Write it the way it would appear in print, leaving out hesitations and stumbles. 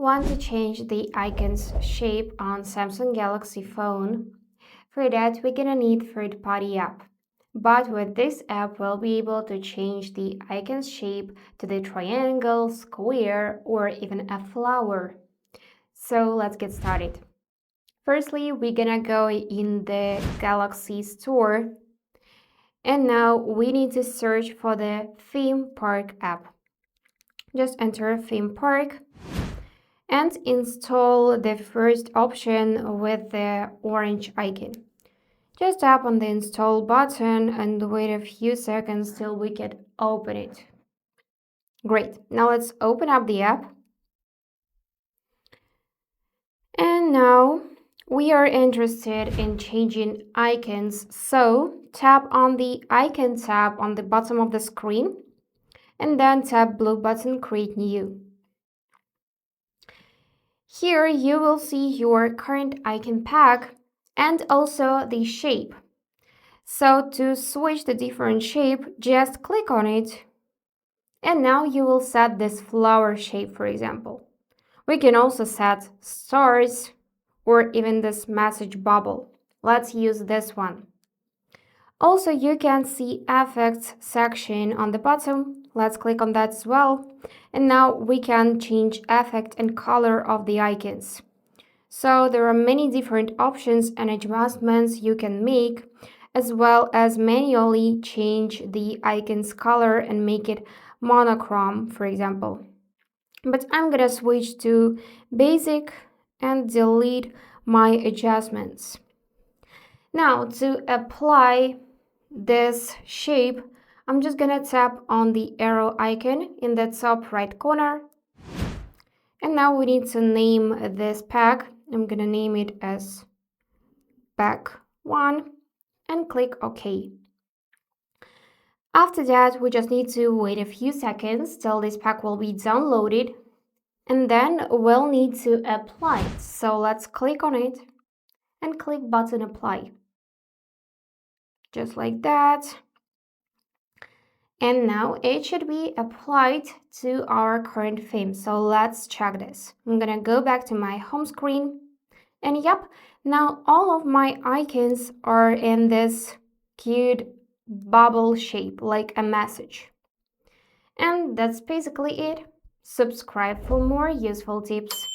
Want to change the icon's shape on Samsung Galaxy phone? For that, we're gonna need third-party app. But with this app, we'll be able to change the icon's shape to the triangle, square, or even a flower. So let's get started. Firstly, we're gonna go in the Galaxy Store. And now we need to search for the theme park app. Just enter theme park and install the first option with the orange icon. Just tap on the install button and wait a few seconds till we can open it. Great, now let's open up the app. And now we are interested in changing icons, so tap on the icon tab on the bottom of the screen and then tap blue button create new. Here you will see your current icon pack and also the shape. So to switch the different shape, just click on it. And now you will set this flower shape, for example. We can also set stars or even this message bubble. Let's use this one. Also, you can see effects section on the bottom. Let's click on that as well. And now we can change effect and color of the icons. So there are many different options and adjustments you can make, as well as manually change the icon's color and make it monochrome, for example. But I'm gonna switch to basic and delete my adjustments. Now to apply this shape, I'm just gonna tap on the arrow icon in the top right corner. And now we need to name this pack. I'm gonna name it as pack 1 and click OK. After that, we just need to wait a few seconds till this pack will be downloaded, and then we'll need to apply it. So let's click on it and click button apply. Just like that. And now it should be applied to our current theme. So let's check this. I'm gonna go back to my home screen. And yep, now all of my icons are in this cute bubble shape, like a message. And that's basically it. Subscribe for more useful tips.